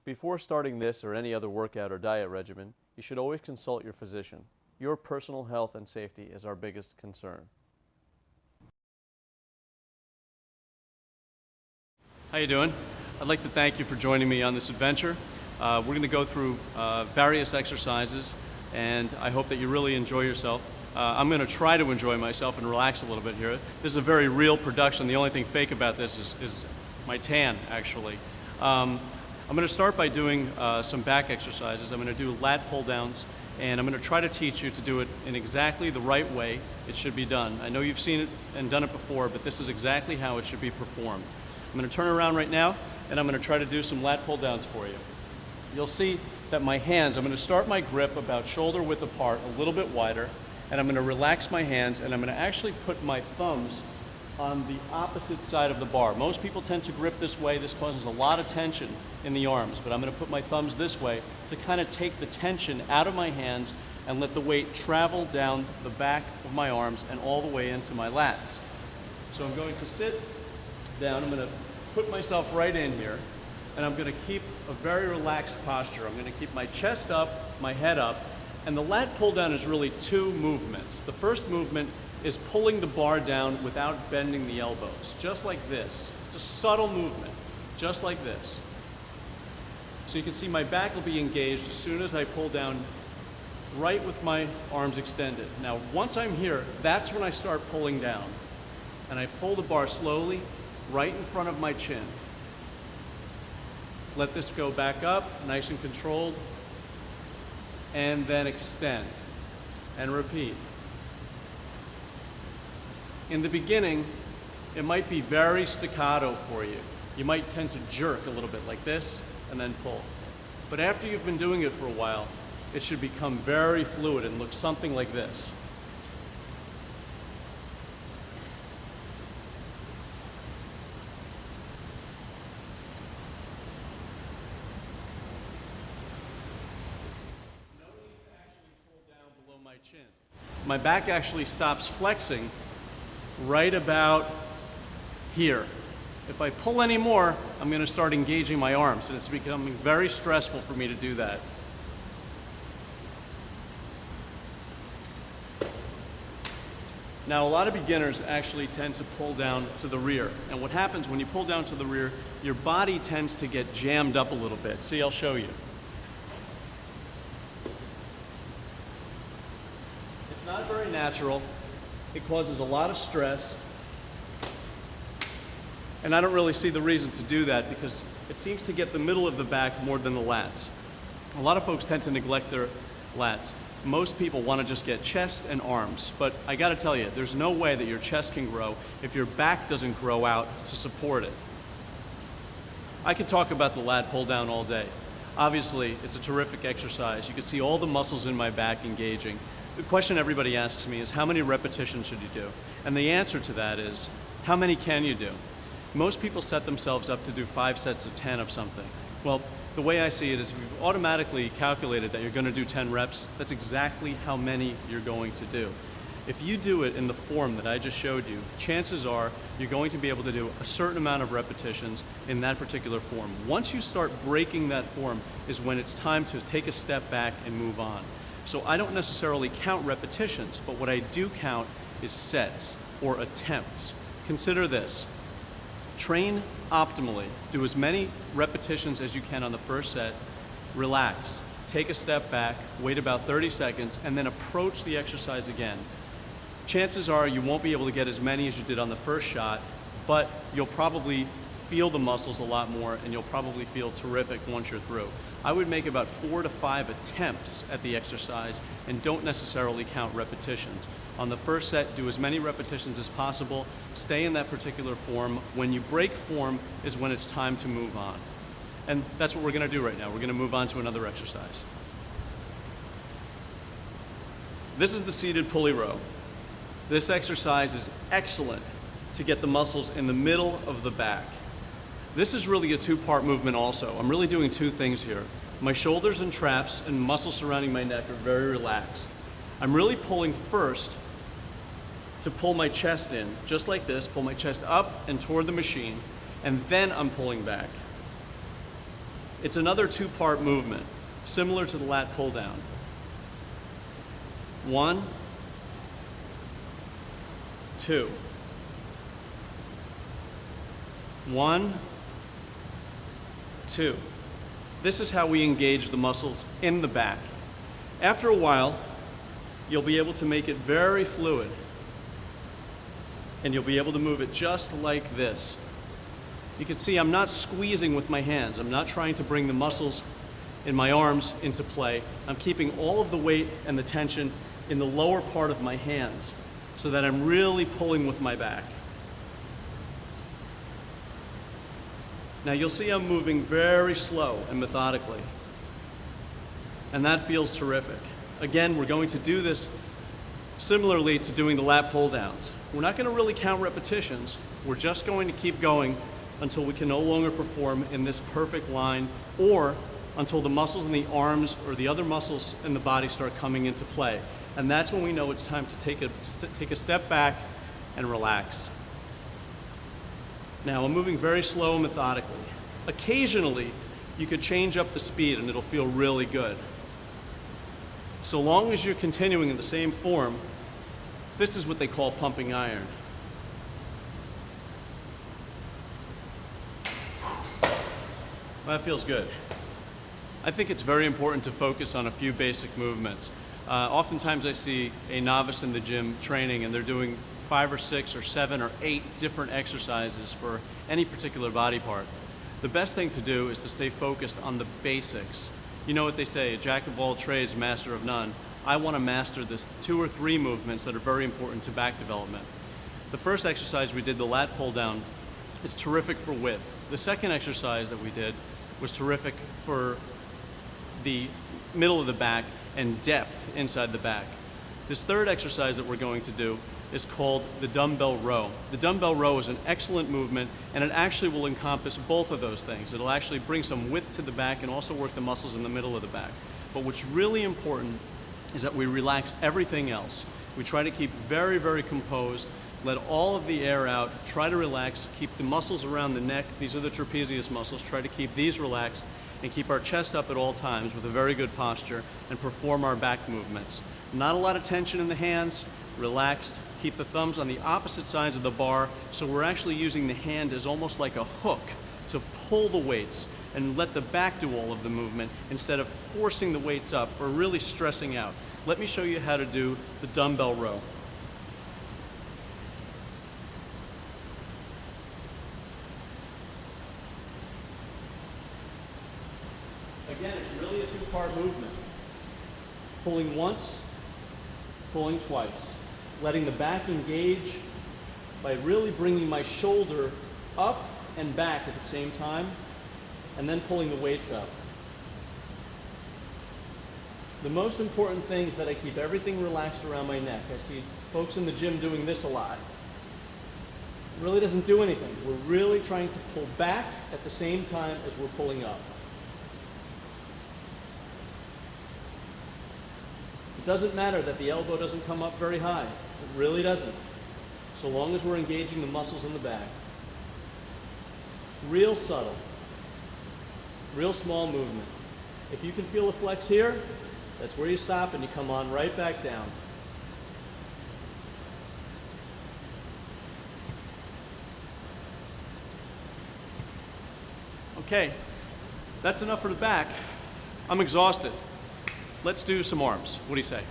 Before starting this or any other workout or diet regimen, you should always consult your physician. Your personal health and safety is our biggest concern. How you doing? I'd like to thank you for joining me on this adventure. We're going to go through various exercises, and I hope that you really enjoy yourself. I'm going to try to enjoy myself and relax a little bit here. This is a very real production. The only thing fake about this is my tan, actually. I'm going to start by doing some back exercises. I'm going to do lat pull downs, and I'm going to try to teach you to do it in exactly the right way it should be done. I know you've seen it and done it before, but this is exactly how it should be performed. I'm going to turn around right now, and I'm going to try to do some lat pull downs for you. You'll see that my hands, I'm going to start my grip about shoulder width apart, a little bit wider, and I'm going to relax my hands, and I'm going to actually put my thumbs on the opposite side of the bar. Most people tend to grip this way. This causes a lot of tension in the arms, but I'm going to put my thumbs this way to kind of take the tension out of my hands and let the weight travel down the back of my arms and all the way into my lats. So I'm going to sit down. I'm going to put myself right in here, and I'm going to keep a very relaxed posture. I'm going to keep my chest up, my head up, and the lat pull down is really two movements. The first movement is pulling the bar down without bending the elbows, just like this. It's a subtle movement, just like this. So you can see my back will be engaged as soon as I pull down right with my arms extended. Now, once I'm here, that's when I start pulling down. And I pull the bar slowly, right in front of my chin. Let this go back up, nice and controlled, and then extend, and repeat. In the beginning, it might be very staccato for you. You might tend to jerk a little bit like this, and then pull. But after you've been doing it for a while, it should become very fluid and look something like this. My back actually stops flexing right about here. If I pull any more, I'm going to start engaging my arms, and it's becoming very stressful for me to do that. Now, a lot of beginners actually tend to pull down to the rear, and what happens when you pull down to the rear, your body tends to get jammed up a little bit. See, I'll show you. It's not very natural. It causes a lot of stress. And I don't really see the reason to do that because it seems to get the middle of the back more than the lats. A lot of folks tend to neglect their lats. Most people want to just get chest and arms, but I got to tell you, there's no way that your chest can grow if your back doesn't grow out to support it. I could talk about the lat pull down all day. Obviously, it's a terrific exercise. You can see all the muscles in my back engaging. The question everybody asks me is, how many repetitions should you do? And the answer to that is, how many can you do? Most people set themselves up to do 5 sets of 10 of something. Well, the way I see it is if you've automatically calculated that you're going to do 10 reps, that's exactly how many you're going to do. If you do it in the form that I just showed you, chances are you're going to be able to do a certain amount of repetitions in that particular form. Once you start breaking that form is when it's time to take a step back and move on. So I don't necessarily count repetitions, but what I do count is sets or attempts. Consider this. Train optimally. Do as many repetitions as you can on the first set. Relax. Take a step back, wait about 30 seconds, and then approach the exercise again. Chances are you won't be able to get as many as you did on the first shot, but you'll probably feel the muscles a lot more, and you'll probably feel terrific once you're through. I would make about 4 to 5 attempts at the exercise and don't necessarily count repetitions. On the first set, do as many repetitions as possible, stay in that particular form. When you break form is when it's time to move on. And that's what we're going to do right now. We're going to move on to another exercise. This is the seated pulley row. This exercise is excellent to get the muscles in the middle of the back. This is really a two-part movement also. I'm really doing two things here. My shoulders and traps and muscles surrounding my neck are very relaxed. I'm really pulling first to pull my chest in, just like this, pull my chest up and toward the machine, and then I'm pulling back. It's another two-part movement, similar to the lat pull down. 1, 2. 1, 2. This is how we engage the muscles in the back. After a while, you'll be able to make it very fluid, and you'll be able to move it just like this. You can see I'm not squeezing with my hands. I'm not trying to bring the muscles in my arms into play. I'm keeping all of the weight and the tension in the lower part of my hands so that I'm really pulling with my back. Now you'll see I'm moving very slow and methodically, and that feels terrific. Again, we're going to do this similarly to doing the lat pull downs. We're not going to really count repetitions. We're just going to keep going until we can no longer perform in this perfect line, or until the muscles in the arms or the other muscles in the body start coming into play. And that's when we know it's time to take a step back and relax. Now, I'm moving very slow and methodically. Occasionally, you could change up the speed and it'll feel really good. So long as you're continuing in the same form, this is what they call pumping iron. That feels good. I think it's very important to focus on a few basic movements. Oftentimes I see a novice in the gym training and they're doing 5 or 6 or 7 or 8 different exercises for any particular body part. The best thing to do is to stay focused on the basics. You know what they say, a jack of all trades, master of none. I want to master this 2 or 3 movements that are very important to back development. The first exercise we did, the lat pull down, is terrific for width. The second exercise that we did was terrific for the middle of the back and depth inside the back. This third exercise that we're going to do is called the dumbbell row. The dumbbell row is an excellent movement, and it actually will encompass both of those things. It'll actually bring some width to the back and also work the muscles in the middle of the back. But what's really important is that we relax everything else. We try to keep very, very composed, let all of the air out, try to relax, keep the muscles around the neck, these are the trapezius muscles, try to keep these relaxed, and keep our chest up at all times with a very good posture, and perform our back movements. Not a lot of tension in the hands, relaxed, keep the thumbs on the opposite sides of the bar, so we're actually using the hand as almost like a hook to pull the weights and let the back do all of the movement instead of forcing the weights up or really stressing out. Let me show you how to do the dumbbell row. Again, it's really a two-part movement. Pulling once, pulling twice. Letting the back engage by really bringing my shoulder up and back at the same time, and then pulling the weights up. The most important thing is that I keep everything relaxed around my neck. I see folks in the gym doing this a lot. It really doesn't do anything. We're really trying to pull back at the same time as we're pulling up. It doesn't matter that the elbow doesn't come up very high. It really doesn't, so long as we're engaging the muscles in the back. Real subtle, real small movement. If you can feel a flex here, that's where you stop and you come on right back down. Okay, that's enough for the back. I'm exhausted. Let's do some arms. What do you say?